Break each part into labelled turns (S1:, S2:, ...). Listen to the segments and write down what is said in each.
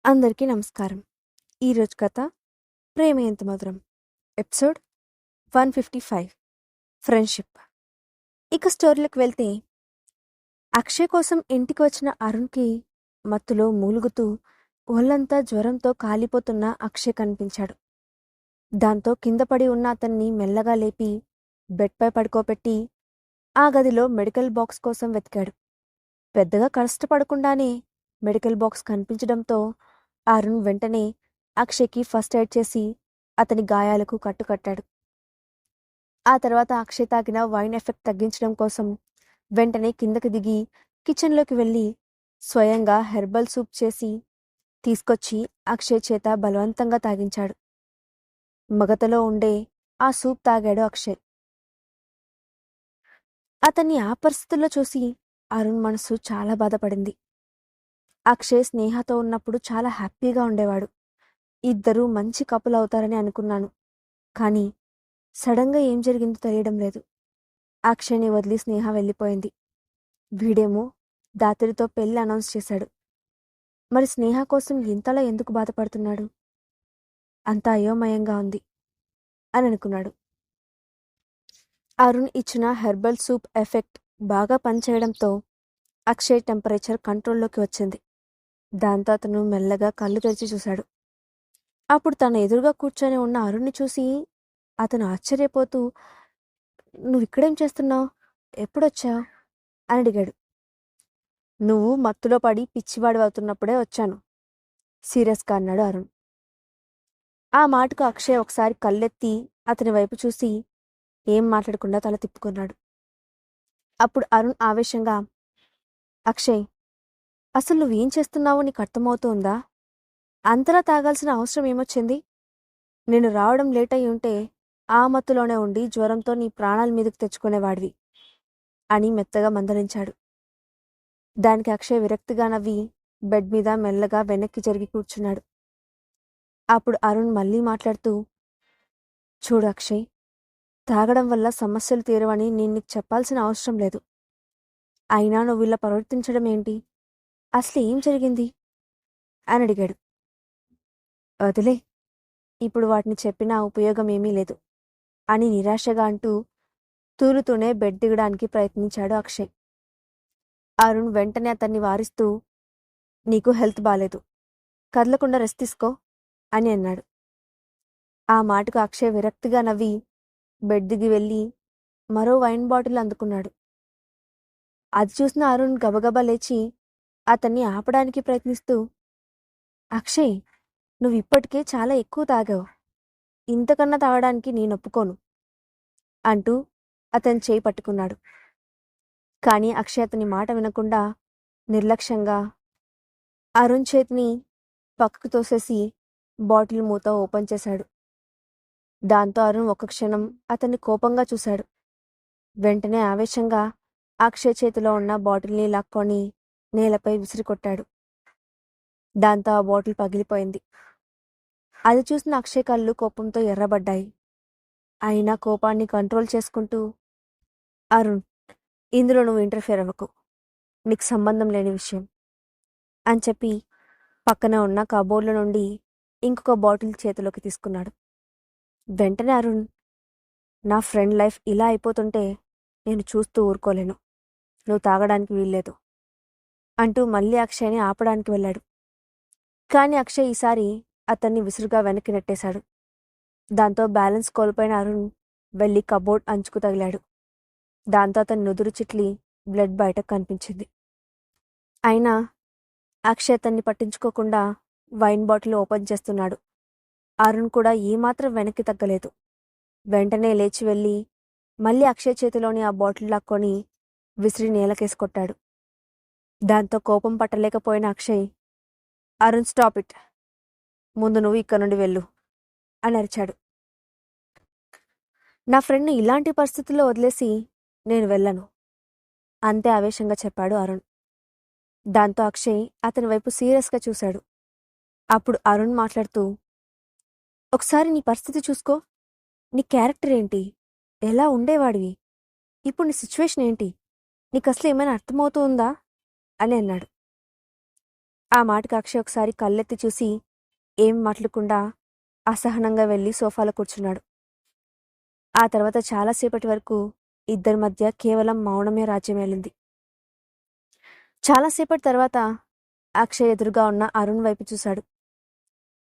S1: అందరికీ నమస్కారం. ఈరోజు కథ 'ప్రేమ ఎంత మధురం' ఎపిసోడ్ 155 ఫ్రెండ్షిప్. ఇక స్టోరీలోకి వెళ్తే, అక్షయ్ కోసం ఇంటికి వచ్చిన అరుణ్కి మత్తులో మూలుగుతూ ఒళ్ళంతా జ్వరంతో కాలిపోతున్న అక్షయ్ కనిపించాడు. దాంతో కింద పడి ఉన్న అతన్ని మెల్లగా లేపి బెడ్పై పడుకోబెట్టి ఆ గదిలో మెడికల్ బాక్స్ కోసం వెతికాడు. పెద్దగా కష్టపడకుండానే మెడికల్ బాక్స్ కనిపించడంతో అరుణ్ వెంటనే అక్షయ్కి ఫస్ట్ ఎయిడ్ చేసి అతని గాయాలకు కట్టుకట్టాడు. ఆ తర్వాత అక్షయ్ తాగిన వైన్ ఎఫెక్ట్ తగ్గించడం కోసం వెంటనే కిందకి దిగి కిచెన్లోకి వెళ్ళి స్వయంగా హెర్బల్ సూప్ చేసి తీసుకొచ్చి అక్షయ్ చేత బలవంతంగా తాగించాడు. మగతలో ఉండే ఆ సూప్ తాగాడు అక్షయ్. అతన్ని ఆ పరిస్థితుల్లో చూసి అరుణ్ మనసు చాలా బాధపడింది. అక్షయ్ స్నేహతో ఉన్నప్పుడు చాలా హ్యాపీగా ఉండేవాడు. ఇద్దరూ మంచి కపుల్ అవుతారని అనుకున్నాను. కానీ సడన్గా ఏం జరిగిందో తెలియడం లేదు. అక్షయ్ని వదిలి స్నేహ వెళ్ళిపోయింది. వీడేమో దాత్రితో పెళ్లి అనౌన్స్ చేశాడు. మరి స్నేహ కోసం ఇంతలా ఎందుకు బాధపడుతున్నాడు? అంతా అయోమయంగా ఉంది అని అనుకున్నాడు. అరుణ్ ఇచ్చిన హెర్బల్ సూప్ ఎఫెక్ట్ బాగా పనిచేయడంతో అక్షయ్ టెంపరేచర్ కంట్రోల్లోకి వచ్చింది. దాంతో అతను మెల్లగా కళ్ళు తెరిచి చూశాడు. అప్పుడు తన ఎదురుగా కూర్చొని ఉన్న అరుణ్ని చూసి అతను ఆశ్చర్యపోతూ, "నువ్వు ఇక్కడేం చేస్తున్నావు? ఎప్పుడొచ్చావు?" అని అడిగాడు. "నువ్వు మత్తులో పడి పిచ్చివాడు అవుతున్నప్పుడే వచ్చాను" సీరియస్గా అన్నాడు అరుణ్. ఆ మాటకు అక్షయ్ ఒకసారి కళ్ళెత్తి అతని వైపు చూసి ఏం మాట్లాడకుండా తల తిప్పుకున్నాడు. అప్పుడు అరుణ్ ఆవేశంగా, "అక్షయ్, అసలు నువ్వేం చేస్తున్నావో నీకు అర్థమవుతోందా? అంతలా తాగాల్సిన అవసరం ఏమొచ్చింది? నేను రావడం లేట్ అయి ఉంటే ఆ మత్తులోనే ఉండి జ్వరంతో నీ ప్రాణాల మీదకు తెచ్చుకునేవాడివి" అని మెత్తగా మందలించాడు. దానికి అక్షయ్ విరక్తిగా నవ్వి బెడ్ మీద మెల్లగా వెనక్కి జరిగి కూర్చున్నాడు. అప్పుడు అరుణ్ మళ్ళీ మాట్లాడుతూ, "చూడు అక్షయ్, తాగడం వల్ల సమస్యలు తీరవని నేను నీకు చెప్పాల్సిన అవసరం లేదు. అయినా నువ్వు ఇలా ప్రవర్తించడం ఏంటి? అసలు ఏం జరిగింది?" అని అడిగాడు. "వదిలే, ఇప్పుడు వాటిని చెప్పినా ఉపయోగం ఏమీ లేదు" అని నిరాశగా అంటూ తూలుతూనే బెడ్ దిగడానికి ప్రయత్నించాడు అక్షయ్. అరుణ్ వెంటనే అతన్ని వారిస్తూ, "నీకు హెల్త్ బాలేదు, కదలకుండా రెస్ట్ తీసుకో" అని అన్నాడు. ఆ మాటకు అక్షయ్ విరక్తిగా నవ్వి బెడ్ దిగి వెళ్ళి మరో వైన్ బాటిల్ అందుకున్నాడు. అది చూసిన అరుణ్ గబగబా లేచి అతన్ని ఆపడానికి ప్రయత్నిస్తూ, "అక్షయ్, నువ్వు ఇప్పటికే చాలా ఎక్కువ తాగావు. ఇంతకన్నా తాగడానికి నేను ఒప్పుకోను" అంటూ అతని చేయి పట్టుకున్నాడు. కానీ అక్షయ్ అతని మాట వినకుండా నిర్లక్ష్యంగా అరుణ్ చేతిని పక్కకు తోసేసి బాటిల్ మూత ఓపెన్ చేశాడు. దాంతో అరుణ్ ఒక్క క్షణం అతన్ని కోపంగా చూశాడు. వెంటనే ఆవేశంగా అక్షయ్ చేతిలో ఉన్న బాటిల్ని లాక్కొని నేలపై విసిరికొట్టాడు. దాంతో ఆ బాటిల్ పగిలిపోయింది. అది చూసిన అక్షయ్ కళ్ళు కోపంతో ఎర్రబడ్డాయి. అయినా కోపాన్ని కంట్రోల్ చేసుకుంటూ, "అరుణ్, ఇందులో నువ్వు ఇంటర్ఫియర్ అవ్వకు. నీకు సంబంధం లేని విషయం" అని చెప్పి పక్కన ఉన్న కబోర్డ్లో నుండి ఇంకొక బాటిల్ చేతిలోకి తీసుకున్నాడు. వెంటనే అరుణ్, "నా ఫ్రెండ్ లైఫ్ ఇలా అయిపోతుంటే నేను చూస్తూ ఊరుకోలేను. నువ్వు తాగడానికి వీల్లేదు" అంటూ మళ్ళీ అక్షయ్ని ఆపడానికి వెళ్ళాడు. కానీ అక్షయ్ ఈసారి అతన్ని విసురుగా వెనక్కి నెట్టేశాడు. దాంతో బ్యాలెన్స్ కోల్పోయిన అరుణ్ వెళ్ళి కబోర్డ్ అంచుకు తగిలాడు. దాంతో అతని నుదురు చిట్లి బ్లడ్ బయటకు కనిపించింది. అయినా అక్షయ్ అతన్ని పట్టించుకోకుండా వైన్ బాటిల్ ఓపెన్ చేస్తున్నాడు. అరుణ్ కూడా ఏమాత్రం వెనక్కి తగ్గలేదు. వెంటనే లేచి వెళ్ళి మళ్ళీ అక్షయ్ చేతిలోని ఆ బాటిల్ లాక్కొని విసిరి నేలకేసి కొట్టాడు. దాంతో కోపం పట్టలేకపోయిన అక్షయ్, "అరుణ్, స్టాప్ ఇట్. ముందు నువ్వు ఇక్కడ నుండి వెళ్ళు" అని అరిచాడు. "నా ఫ్రెండ్ని ఇలాంటి పరిస్థితుల్లో వదిలేసి నేను వెళ్ళను" అంతే ఆవేశంగా చెప్పాడు అరుణ్. దాంతో అక్షయ్ అతని వైపు సీరియస్గా చూశాడు. అప్పుడు అరుణ్ మాట్లాడుతూ, "ఒకసారి నీ పరిస్థితి చూసుకో. నీ క్యారెక్టర్ ఏంటి? ఎలా ఉండేవాడివి? ఇప్పుడు నీ సిచ్యువేషన్ ఏంటి? నీకు అసలు ఏమైనా అర్థమవుతుందా" అని అన్నాడు. ఆ మాటకి అక్షయ్ ఒకసారి కళ్ళెత్తి చూసి ఏం మాట్లాడకుండా అసహనంగా వెళ్ళి సోఫాలో కూర్చున్నాడు. ఆ తర్వాత చాలాసేపటి వరకు ఇద్దరి మధ్య కేవలం మౌనమే రాజ్యమేలింది. చాలాసేపటి తర్వాత అక్షయ్ ఎదురుగా ఉన్న అరుణ్ వైపు చూశాడు.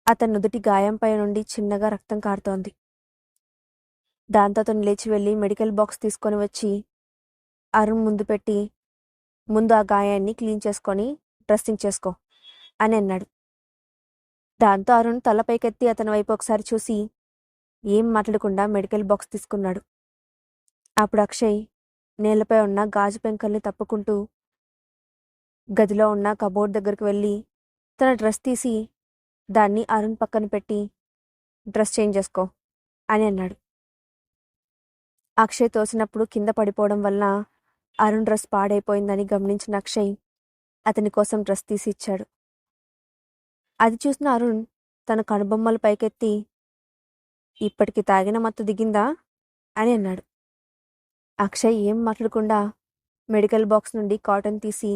S1: అతని నుదుటి గాయంపై నుండి చిన్నగా రక్తం కారుతోంది. దాంతో అతను లేచి వెళ్ళి మెడికల్ బాక్స్ తీసుకొని వచ్చి అరుణ్ ముందు పెట్టి, ముందు ఆ గాయాన్ని క్లీన్ చేసుకొని డ్రెస్సింగ్ చేసుకో అని అన్నాడు. దాంతో అరుణ్ తలపైకెత్తి అతని వైపు ఒకసారి చూసి ఏం మాట్లాడకుండా మెడికల్ బాక్స్ తీసుకున్నాడు. అప్పుడు అక్షయ్ నేలపై ఉన్న గాజు పెంకల్ని తప్పుకుంటూ గదిలో ఉన్న కబోర్డ్ దగ్గరికి వెళ్ళి తన డ్రెస్ తీసి దాన్ని అరుణ్ పక్కన పెట్టి డ్రెస్ చేంజ్ చేసుకో అని అన్నాడు. అక్షయ్ తోసినప్పుడు కింద పడిపోవడం వల్ల అరుణ్ డ్రెస్ పాడైపోయిందని గమనించిన అక్షయ్ అతని కోసం డ్రెస్ తీసి ఇచ్చాడు. అది చూసిన అరుణ్ తన కనుబొమ్మలు పైకెత్తి ఇప్పటికి తాగిన మత్తు దిగిందా అని అన్నాడు. అక్షయ్ ఏం మాట్లాడకుండా మెడికల్ బాక్స్ నుండి కాటన్ తీసి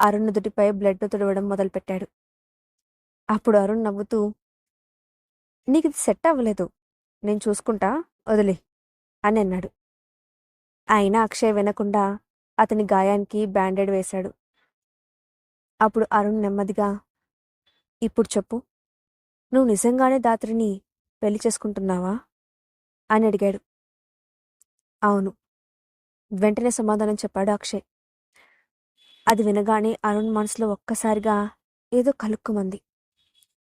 S1: అరుణ్ నుదుటిపై బ్లడ్ తుడవడం మొదలుపెట్టాడు. అప్పుడు అరుణ్ నవ్వుతూ, నీకు ఇది సెట్ అవ్వలేదు, నేను చూసుకుంటా, వదిలే అని అన్నాడు. అయినా అక్షయ్ వినకుండా అతని గాయానికి బ్యాండేడ్ వేశాడు. అప్పుడు అరుణ్ నెమ్మదిగా, ఇప్పుడు చెప్పు, నువ్వు నిజంగానే దాత్రిని పెళ్లి చేసుకుంటున్నావా అని అడిగాడు. అవును, వెంటనే సమాధానం చెప్పాడు అక్షయ్. అది వినగానే అరుణ్ మనసులో ఒక్కసారిగా ఏదో కలుక్కుమంది.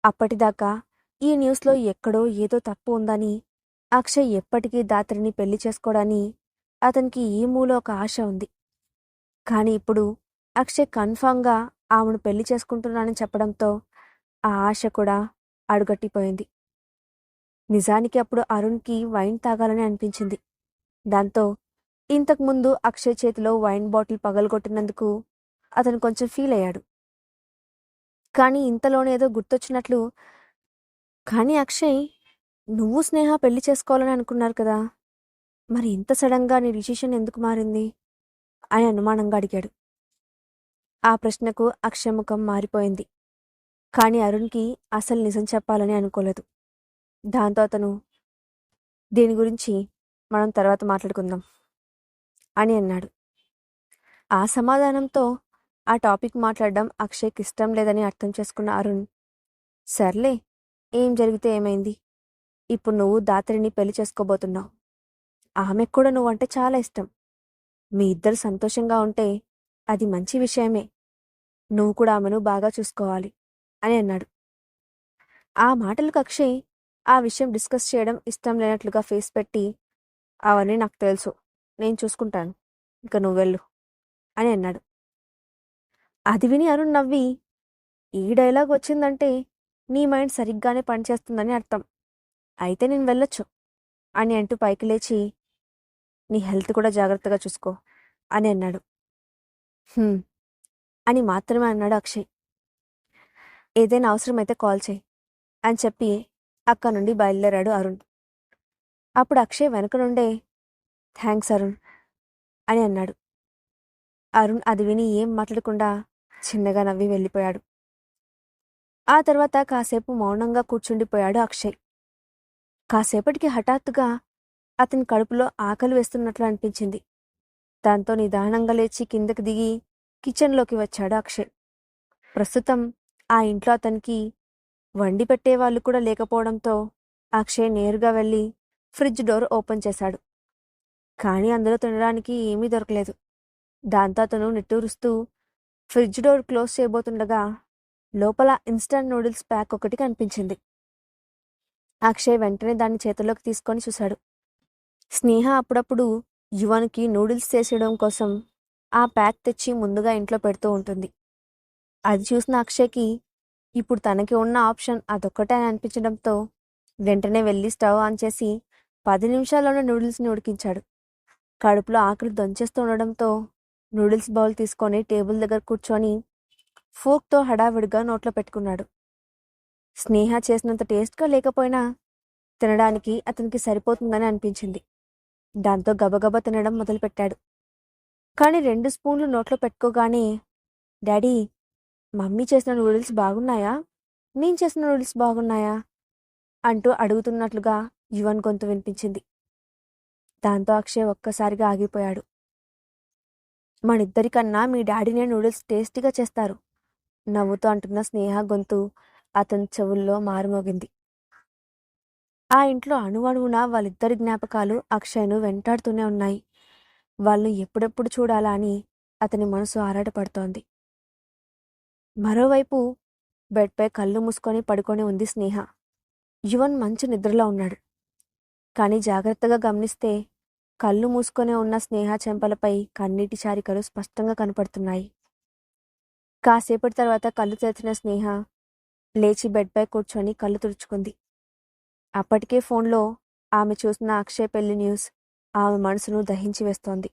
S1: అప్పటిదాకా ఈ న్యూస్లో ఎక్కడో ఏదో తప్పు ఉందని, అక్షయ్ ఎప్పటికీ దాత్రిని పెళ్లి చేసుకోవడాన్ని అతనికి ఈ మూలో ఒక ఆశ ఉంది. కానీ ఇప్పుడు అక్షయ్ కన్ఫామ్గా ఆమెను పెళ్లి చేసుకుంటున్నానని చెప్పడంతో ఆ ఆశ కూడా అడుగట్టిపోయింది. నిజానికి అప్పుడు అరుణ్కి వైన్ తాగాలని అనిపించింది. దాంతో ఇంతకుముందు అక్షయ్ చేతిలో వైన్ బాటిల్ పగలగొట్టినందుకు అతను కొంచెం ఫీల్ అయ్యాడు. కానీ ఇంతలోనే ఏదో గుర్తొచ్చినట్లు, కానీ అక్షయ్, నువ్వు స్నేహ పెళ్లి చేసుకోవాలని అనుకున్నారు కదా, మరి ఇంత సడన్గా నీ డిసిషన్ ఎందుకు మారింది అని అనుమానంగా అడిగాడు. ఆ ప్రశ్నకు అక్షయ్ ముఖం మారిపోయింది. కానీ అరుణ్కి అసలు నిజం చెప్పాలని అనుకోలేదు. దాంతో అతను, దీని గురించి మనం తర్వాత మాట్లాడుకుందాం అని అన్నాడు. ఆ సమాధానంతో ఆ టాపిక్ మాట్లాడడం అక్షయ్కి ఇష్టం లేదని అర్థం చేసుకున్న అరుణ్, సర్లే, ఏం జరిగితే ఏమైంది, ఇప్పుడు నువ్వు దాత్రిని పెళ్లి చేసుకోబోతున్నావు. ఆమెకు కూడా నువ్వంటే చాలా ఇష్టం. మీ ఇద్దరు సంతోషంగా ఉంటే అది మంచి విషయమే. నువ్వు కూడా ఆమెను బాగా చూసుకోవాలి అని అన్నాడు. ఆ మాటలకు అక్షయ్ ఆ విషయం డిస్కస్ చేయడం ఇష్టం లేనట్లుగా ఫేస్ పెట్టి, అవన్నీ నాకు తెలుసు, నేను చూసుకుంటాను, ఇక నువ్వు వెళ్ళు అని అన్నాడు. అది విని అరుణ్ నవ్వి, ఈ డైలాగ్ వచ్చిందంటే నీ మైండ్ సరిగ్గానే పనిచేస్తుందని అర్థం, అయితే నేను వెళ్ళొచ్చు అని అంటూ పైకి లేచి, నీ హెల్త్ కూడా జాగ్రత్తగా చూసుకో అని అన్నాడు. అని మాత్రమే అన్నాడు అక్షయ్. ఏదైనా అవసరమైతే కాల్ చేయి అని చెప్పి అక్క నుండి బయలుదేరాడు అరుణ్. అప్పుడు అక్షయ్ వెనక నుండే, థ్యాంక్స్ అరుణ్ అని అన్నాడు. అరుణ్ అది విని ఏం మాట్లాడకుండా చిన్నగా నవ్వి వెళ్ళిపోయాడు. ఆ తర్వాత కాసేపు మౌనంగా కూర్చుండిపోయాడు అక్షయ్. కాసేపటికి హఠాత్తుగా అతని కడుపులో ఆకలి వేస్తున్నట్లు అనిపించింది. దాంతో నిదానంగా లేచి కిందకి దిగి కిచెన్లోకి వచ్చాడు అక్షయ్. ప్రస్తుతం ఆ ఇంట్లో అతనికి వండి పెట్టేవాళ్ళు కూడా లేకపోవడంతో అక్షయ్ నేరుగా వెళ్ళి ఫ్రిడ్జ్ డోర్ ఓపెన్ చేశాడు. కానీ అందులో తినడానికి ఏమీ దొరకలేదు. దాంతో అతను నిట్టూరుస్తూ ఫ్రిడ్జ్ డోర్ క్లోజ్ చేయబోతుండగా లోపల ఇన్స్టంట్ నూడిల్స్ ప్యాక్ ఒకటి కనిపించింది. అక్షయ్ వెంటనే దాన్ని చేతిలోకి తీసుకొని చూశాడు. స్నేహ అప్పుడప్పుడు యువన్కి నూడిల్స్ చేసేయడం కోసం ఆ ప్యాక్ తెచ్చి ముందుగా ఇంట్లో పెడుతూ ఉంటుంది. అది చూసిన అక్షయ్కి ఇప్పుడు తనకి ఉన్న ఆప్షన్ అదొక్కటే అని అనిపించడంతో వెంటనే వెళ్ళి స్టవ్ ఆన్ చేసి 10 నిమిషాల్లోనే నూడిల్స్ని ఉడికించాడు. కడుపులో ఆకలి దొంచేస్తూ ఉండడంతో నూడిల్స్ బౌల్ తీసుకొని టేబుల్ దగ్గర కూర్చొని ఫోర్క్తో హడావిడిగా నోట్లో పెట్టుకున్నాడు. స్నేహ చేసినంత టేస్ట్గా లేకపోయినా తినడానికి అతనికి సరిపోతుందని అనిపించింది. దాంతో గబగబా తినడం మొదలుపెట్టాడు. కానీ 2 స్పూన్లు నోట్లో పెట్టుకోగానే, డాడీ, మమ్మీ చేసిన నూడిల్స్ బాగున్నాయా? నేను చేసిన నూడిల్స్ బాగున్నాయా? అంటూ అడుగుతున్నట్లుగా యువన్ గొంతు వినిపించింది. దాంతో అక్షయ్ ఒక్కసారిగా ఆగిపోయాడు. మనిద్దరికన్నా మీ డాడీనే నూడిల్స్ టేస్టీగా చేస్తారు నవ్వుతూ అంటున్న స్నేహ గొంతు అతని చెవుల్లో మారుమోగింది. ఆ ఇంట్లో అణువణువున వాళ్ళిద్దరి జ్ఞాపకాలు అక్షయ్ను వెంటాడుతూనే ఉన్నాయి. వాళ్ళను ఎప్పుడెప్పుడు చూడాలా అని అతని మనసు ఆరాటపడుతోంది. మరోవైపు బెడ్పై కళ్ళు మూసుకొని పడుకొని ఉంది స్నేహ. యువన్ మంచి నిద్రలో ఉన్నాడు. కానీ జాగ్రత్తగా గమనిస్తే కళ్ళు మూసుకొనే ఉన్న స్నేహ చెంపలపై కన్నీటి చారికలు స్పష్టంగా కనపడుతున్నాయి. కాసేపటి తర్వాత కళ్ళు తెరిచిన స్నేహ లేచి బెడ్పై కూర్చొని కళ్ళు తుడుచుకుంది. అప్పటికే ఫోన్లో ఆమె చూసిన అక్షయ్ పెళ్లి న్యూస్ ఆమె మనసును దహించి వేస్తోంది.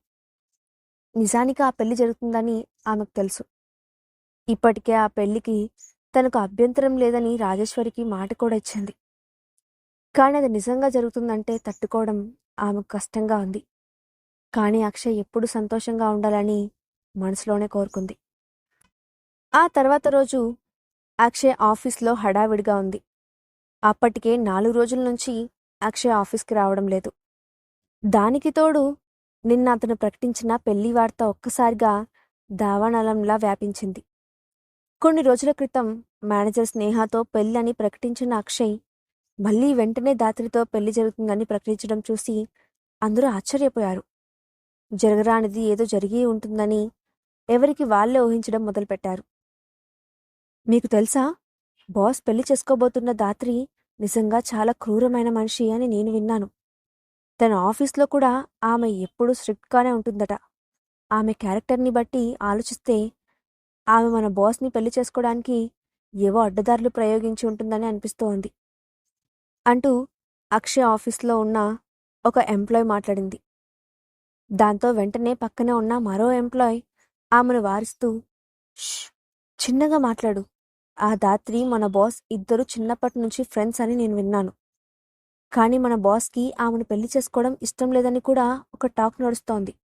S1: నిజానికి ఆ పెళ్లి జరుగుతుందని ఆమెకు తెలుసు. ఇప్పటికే ఆ పెళ్లికి తనకు అభ్యంతరం లేదని రాజేశ్వరికి మాట కూడా ఇచ్చింది. కానీ అది నిజంగా జరుగుతుందంటే తట్టుకోవడం ఆమెకు కష్టంగా ఉంది. కానీ అక్షయ్ ఎప్పుడు సంతోషంగా ఉండాలని మనసులోనే కోరుకుంది. ఆ తర్వాత రోజు అక్షయ్ ఆఫీస్లో హడావిడిగా ఉంది. అప్పటికే 4 రోజుల నుంచి అక్షయ్ ఆఫీస్కి రావడం లేదు. దానికి తోడు నిన్న అతను ప్రకటించిన పెళ్లి వార్త ఒక్కసారిగా దావానలంలా వ్యాపించింది. కొన్ని రోజుల క్రితం మేనేజర్ స్నేహతో పెళ్లని ప్రకటించిన అక్షయ్ మళ్లీ వెంటనే దాత్రితో పెళ్లి జరుగుతుందని ప్రకటించడం చూసి అందరూ ఆశ్చర్యపోయారు. జరగరానిది ఏదో జరిగి ఉంటుందని ఎవరికి వాళ్లే ఊహించడం మొదలుపెట్టారు. మీకు తెలుసా, బాస్ పెళ్లి చేసుకోబోతున్న దాత్రి నిజంగా చాలా క్రూరమైన మనిషి అని నేను విన్నాను. తన ఆఫీస్లో కూడా ఆమె ఎప్పుడూ స్ట్రిక్ట్గానే ఉంటుందట. ఆమె క్యారెక్టర్ని బట్టి ఆలోచిస్తే ఆమె మన బాస్ని పెళ్లి చేసుకోవడానికి ఏవో అడ్డదారులు ప్రయోగించి ఉంటుందని అనిపిస్తోంది అంటూ అక్షయ్ ఆఫీస్లో ఉన్న ఒక ఎంప్లాయ్ మాట్లాడింది. దాంతో వెంటనే పక్కనే ఉన్న మరో ఎంప్లాయ్ ఆమెను వారిస్తూ, ష్, చిన్నగా మాట్లాడు. ఆ దాత్రి మన బాస్ ఇద్దరు చిన్నప్పటి నుంచి ఫ్రెండ్స్ అని నేను విన్నాను. కానీ మన బాస్కి ఆమెను పెళ్లి చేసుకోవడం ఇష్టం లేదని కూడా ఒక టాక్ నడుస్తోంది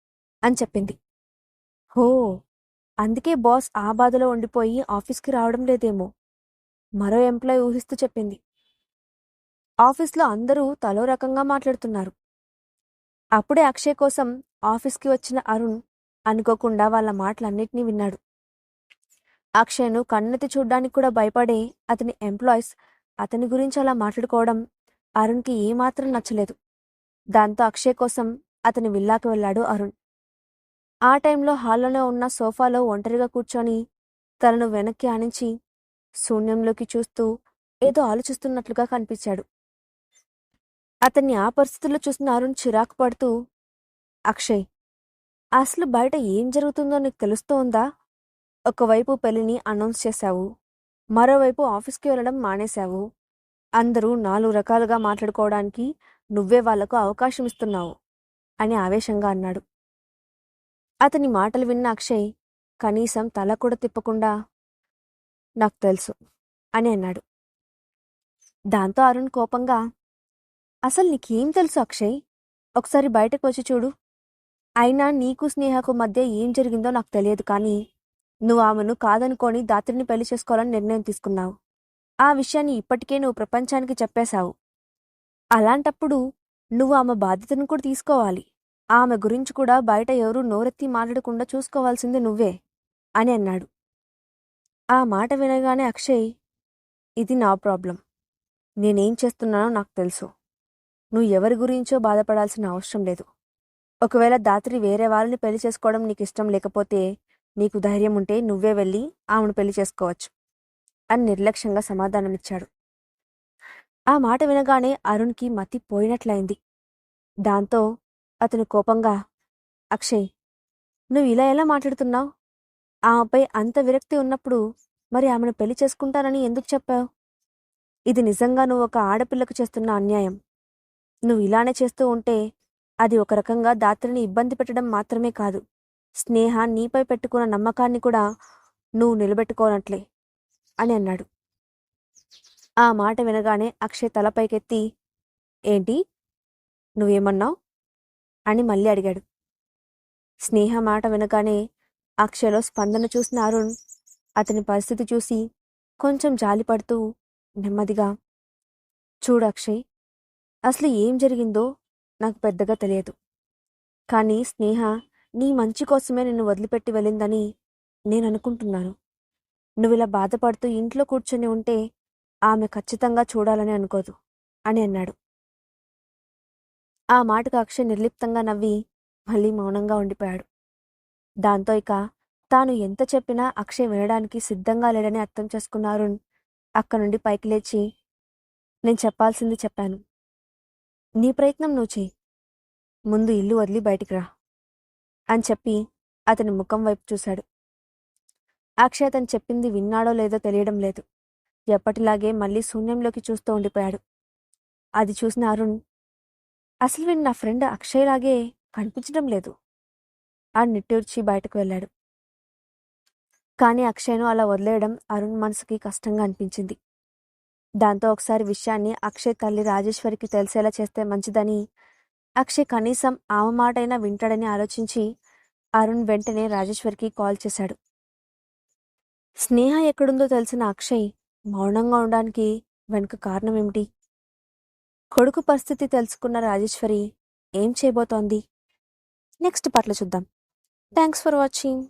S1: అని చెప్పింది. హో, అందుకే బాస్ ఆ బాధలో ఉండిపోయి ఆఫీస్కి రావడం లేదేమో, మరో ఎంప్లాయ్ ఊహిస్తూ చెప్పింది. ఆఫీస్లో అందరూ తలో రకంగా మాట్లాడుతున్నారు. అప్పుడే అక్షయ్ కోసం ఆఫీస్కి వచ్చిన అరుణ్ అనుకోకుండా వాళ్ళ మాటలన్నిటినీ విన్నాడు. అక్షయ్ను కన్నెత్తి చూడ్డానికి కూడా భయపడే అతని ఎంప్లాయీస్ అతని గురించి అలా మాట్లాడుకోవడం అరుణ్కి ఏమాత్రం నచ్చలేదు. దాంతో అక్షయ్ కోసం అతని విల్లాకి వెళ్ళాడు అరుణ్. ఆ టైంలో హాల్లోనే ఉన్న సోఫాలో ఒంటరిగా కూర్చొని తనను వెనక్కి ఆనించి శూన్యంలోకి చూస్తూ ఏదో ఆలోచిస్తున్నట్లుగా కనిపించాడు. అతన్ని ఆ పరిస్థితుల్లో చూసిన అరుణ్ చిరాకు పడుతూ, అక్షయ్, అసలు బయట ఏం జరుగుతుందో నీకు తెలుస్తోందా? ఒకవైపు పెళ్లిని అనౌన్స్ చేశావు, మరోవైపు ఆఫీస్కి వెళ్ళడం మానేశావు. అందరూ 4 రకాలుగా మాట్లాడుకోవడానికి నువ్వే వాళ్లకు అవకాశం ఇస్తున్నావు అని ఆవేశంగా అన్నాడు. అతని మాటలు విన్న అక్షయ్ కనీసం తల కూడా తిప్పకుండా, నాకు తెలుసు అని అన్నాడు. దాంతో అరుణ్ కోపంగా, అసలు నీకేం తెలుసు అక్షయ్? ఒకసారి బయటకు వచ్చి చూడు. అయినా నీకు స్నేహకు మధ్య ఏం జరిగిందో నాకు తెలియదు, కానీ నువ్వు ఆమెను కాదనుకొని దాత్రిని పెళ్లి చేసుకోవాలని నిర్ణయం తీసుకున్నావు. ఆ విషయాన్ని ఇప్పటికే నువ్వు ప్రపంచానికి చెప్పేశావు. అలాంటప్పుడు నువ్వు ఆమె బాధ్యతను కూడా తీసుకోవాలి. ఆమె గురించి కూడా బయట ఎవరూ నోరెత్తి మాట్లాడకుండా చూసుకోవాల్సింది నువ్వే అని అన్నాడు. ఆ మాట వినగానే అక్షయ్, ఇది నా ప్రాబ్లం. నేనేం చేస్తున్నానో నాకు తెలుసు. నువ్వు ఎవరి గురించో బాధపడాల్సిన అవసరం లేదు. ఒకవేళ దాత్రి వేరే వాళ్ళని పెళ్లి చేసుకోవడం నీకు ఇష్టం లేకపోతే నీకు ధైర్యం ఉంటే నువ్వే వెళ్ళి ఆమెను పెళ్లి చేసుకోవచ్చు అని నిర్లక్ష్యంగా సమాధానమిచ్చాడు. ఆ మాట వినగానే అరుణ్కి మతి పోయినట్లయింది. దాంతో అతను కోపంగా, అక్షయ్, నువ్వు ఇలా ఎలా మాట్లాడుతున్నావు? ఆమెపై అంత విరక్తి ఉన్నప్పుడు మరి ఆమెను పెళ్లి చేసుకుంటానని ఎందుకు చెప్పావు? ఇది నిజంగా నువ్వు ఒక ఆడపిల్లకు చేస్తున్న అన్యాయం. నువ్వు ఇలానే చేస్తూ ఉంటే అది ఒక రకంగా దాత్రిని ఇబ్బంది పెట్టడం మాత్రమే కాదు, స్నేహ నీపై పెట్టుకున్న నమ్మకాన్ని కూడా నువ్వు నిలబెట్టుకోనట్లే అని అన్నాడు. ఆ మాట వినగానే అక్షయ్ తలపైకెత్తి, ఏంటి, నువ్వేమన్నావు అని మళ్ళీ అడిగాడు. స్నేహ మాట వినగానే అక్షయ్లో స్పందన చూసిన అరుణ్, అతని పరిస్థితి చూసి కొంచెం జాలిపడుతూ నెమ్మదిగా, చూడు అక్షయ్, అసలు ఏం జరిగిందో నాకు పెద్దగా తెలియదు. కానీ స్నేహ నీ మంచి కోసమే నిన్ను వదిలిపెట్టి వెళ్ళిందని నేను అనుకుంటున్నాను. నువ్విలా బాధపడుతూ ఇంట్లో కూర్చొని ఉంటే ఆమె ఖచ్చితంగా చూడాలని అనుకోదు అని అన్నాడు. ఆ మాటకు అక్షయ్ నిర్లిప్తంగా నవ్వి మళ్ళీ మౌనంగా ఉండిపోయాడు. దాంతో ఇక తాను ఎంత చెప్పినా అక్షయ్ వినడానికి సిద్ధంగా లేడని అర్థం చేసుకున్న అరుణ్ అక్కడి నుండి పైకి లేచి, నేను చెప్పాల్సింది చెప్పాను. నీ ప్రయత్నం నువ్వు చెయ్యి. ముందు ఇల్లు వదిలి బయటికి రా అని చెప్పి అతని ముఖం వైపు చూశాడు. అక్షయ్ అతను చెప్పింది విన్నాడో లేదో తెలియడం లేదు. ఎప్పటిలాగే మళ్ళీ శూన్యంలోకి చూస్తూ ఉండిపోయాడు. అది చూసిన అరుణ్, అసలు వీడు నా ఫ్రెండ్ అక్షయ్ లాగే కనిపించడం లేదు అని నిట్టూర్చి బయటకు వెళ్ళాడు. కానీ అక్షయ్ను అలా వదిలేయడం అరుణ్ మనసుకి కష్టంగా అనిపించింది. దాంతో ఒకసారి విషయాన్ని అక్షయ్ తల్లి రాజేశ్వరికి తెలిసేలా చేస్తే మంచిదని, అక్షయ్ కనీసం ఆమె మాటైనా వింటాడని ఆలోచించి అరుణ్ వెంటనే రాజేశ్వరికి కాల్ చేశాడు. స్నేహ ఎక్కడుందో తెలిసిన అక్షయ్ మౌనంగా ఉండడానికి వెనుక కారణం ఏమిటి? కొడుకు పరిస్థితి తెలుసుకున్న రాజేశ్వరి ఏం చేయబోతోంది? నెక్స్ట్ పార్ట్లో చూద్దాం. Thanks for watching.